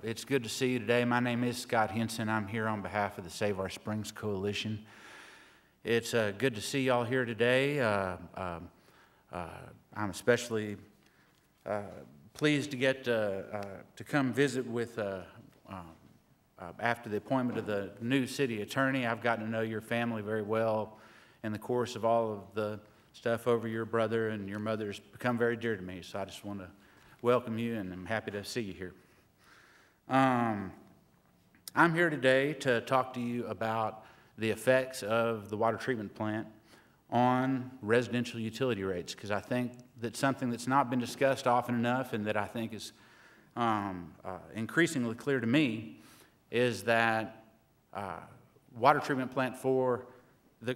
It's good to see you today. My name is Scot Henson. I'm here on behalf of the Save Our Springs Coalition. It's good to see you all here today. I'm especially pleased to get to come visit with, after the appointment of the new city attorney. I've gotten to know your family very well in the course of all of the stuff over your brother and your mother's become very dear to me. So I just want to welcome you, and I'm happy to see you here. I'm here today to talk to you about the effects of the water treatment plant on residential utility rates, because I think that's something that's not been discussed often enough, and that I think is increasingly clear to me, is that water treatment plant 4,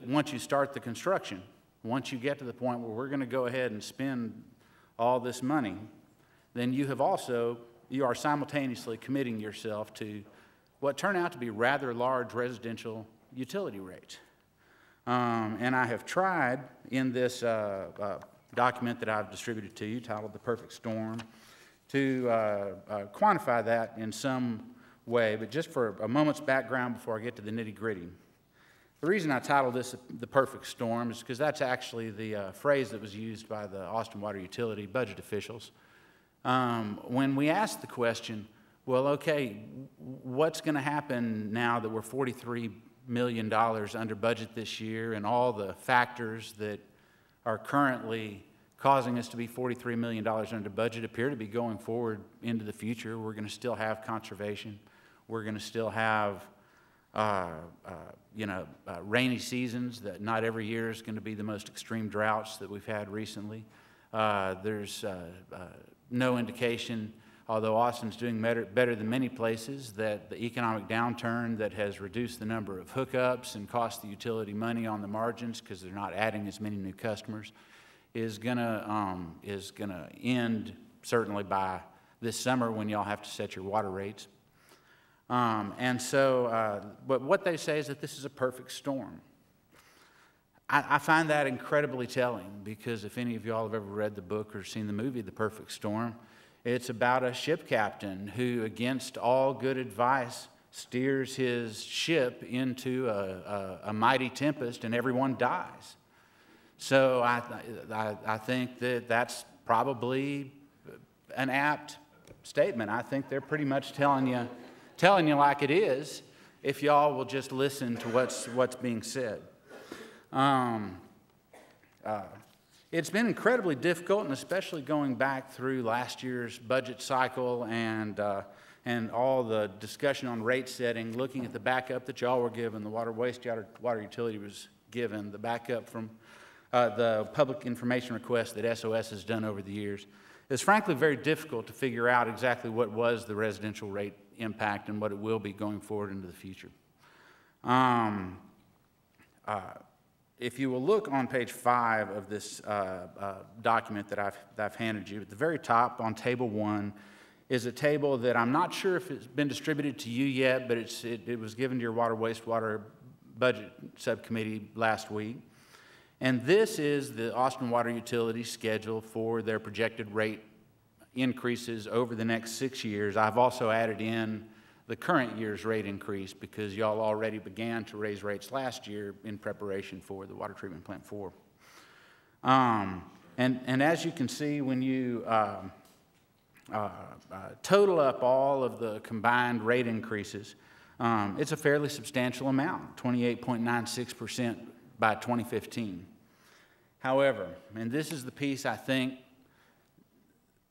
once you start the construction, once you get to the point where we're going to go ahead and spend all this money, then you are simultaneously committing yourself to what turn out to be rather large residential utility rates. And I have tried in this document that I've distributed to you, titled The Perfect Storm, to quantify that in some way. But just for a moment's background before I get to the nitty-gritty. The reason I titled this The Perfect Storm is because that's actually the phrase that was used by the Austin Water Utility budget officials when we asked the question, well, okay, what's going to happen now that we're $43 million under budget this year, and all the factors that are currently causing us to be $43 million under budget appear to be going forward into the future. We're going to still have conservation. We're going to still have rainy seasons. That not every year is going to be the most extreme droughts that we've had recently. There's no indication, although Austin's doing better than many places, that the economic downturn that has reduced the number of hookups and cost the utility money on the margins because they're not adding as many new customers is gonna end certainly by this summer, when y'all have to set your water rates. But what they say is that this is a perfect storm. I find that incredibly telling, because if any of y'all have ever read the book or seen the movie The Perfect Storm, it's about a ship captain who, against all good advice, steers his ship into a mighty tempest, and everyone dies. So I think that that's probably an apt statement. I think they're pretty much telling you like it is, if y'all will just listen to what's being said. It's been incredibly difficult, and especially going back through last year's budget cycle and all the discussion on rate setting, looking at the backup that y'all were given, the water utility was given, the backup from the public information request that SOS has done over the years. It's frankly very difficult to figure out exactly what was the residential rate impact and what it will be going forward into the future. If you will look on page 5 of this document that I've handed you, at the very top on table 1 is a table that I'm not sure if it's been distributed to you yet, but it was given to your Water Wastewater Budget Subcommittee last week. And this is the Austin Water Utility schedule for their projected rate increases over the next 6 years. I've also added in the current year's rate increase, because y'all already began to raise rates last year in preparation for the water treatment plant 4. And as you can see, when you total up all of the combined rate increases, it's a fairly substantial amount, 28.96% by 2015. However, and this is the piece I think,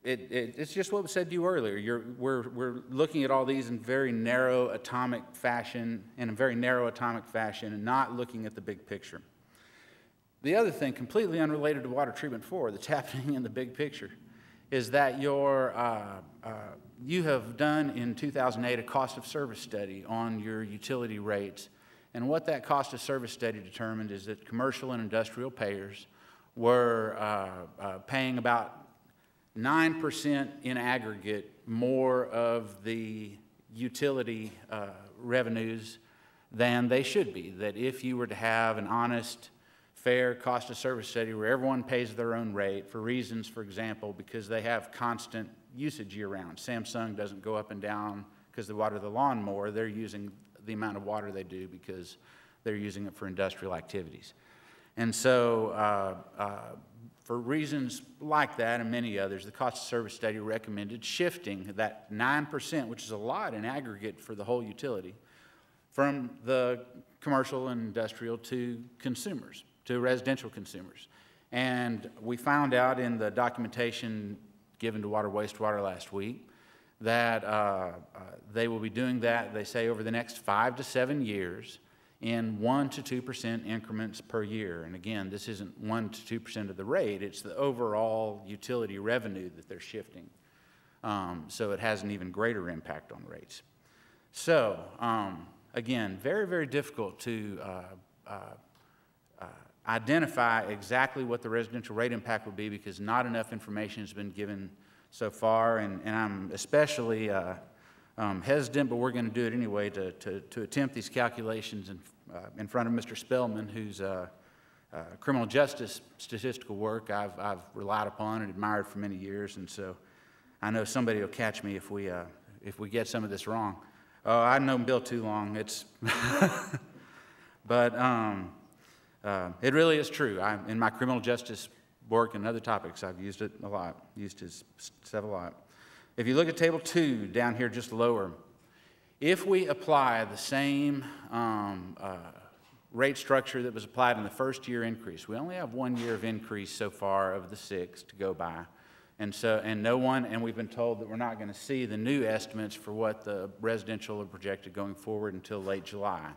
it's just what was said to you earlier. We're looking at all these in very narrow atomic fashion, and not looking at the big picture. The other thing, completely unrelated to water treatment 4, that's happening in the big picture, is that you have done in 2008 a cost of service study on your utility rates. And what that cost of service study determined is that commercial and industrial payers were paying about 9% in aggregate more of the utility revenues than they should be. That if you were to have an honest, fair cost of service study where everyone pays their own rate for reasons, for example, because they have constant usage year-round. Samsung doesn't go up and down because they water the lawn more. They're using the amount of water they do because they're using it for industrial activities. And so for reasons like that and many others, the cost of service study recommended shifting that 9%, which is a lot in aggregate for the whole utility, from the commercial and industrial to consumers, to residential consumers. And we found out in the documentation given to Water Wastewater last week that they will be doing that, they say, over the next 5 to 7 years in 1 to 2% increments per year. And again, this isn't 1 to 2% of the rate, it's the overall utility revenue that they're shifting. So it has an even greater impact on rates. So, again, very, very difficult to identify exactly what the residential rate impact will be because not enough information has been given so far, and I'm especially hesitant, but we're going to do it anyway to attempt these calculations in front of Mr. Spellman, whose criminal justice statistical work I've relied upon and admired for many years, and so I know somebody will catch me if we get some of this wrong. Oh, I've known Bill too long. It's, but it really is true. In my criminal justice work and other topics, I've used it a lot, used his stuff a lot. If you look at Table 2 down here just lower, if we apply the same rate structure that was applied in the first year increase, we only have 1 year of increase so far of the 6 to go by. And we've been told that we're not going to see the new estimates for what the residential are projected going forward until late July.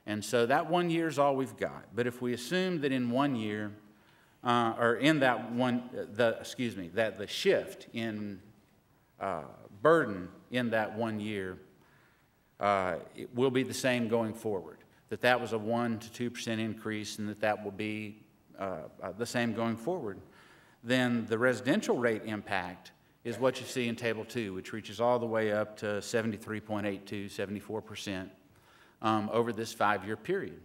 And so that 1 year is all we've got. But if we assume that in 1 year, that the shift in burden in that 1 year it will be the same going forward, that was a 1 to 2% increase and that will be the same going forward, then the residential rate impact is what you see in Table 2, which reaches all the way up to 73.82, 74% over this 5-year period.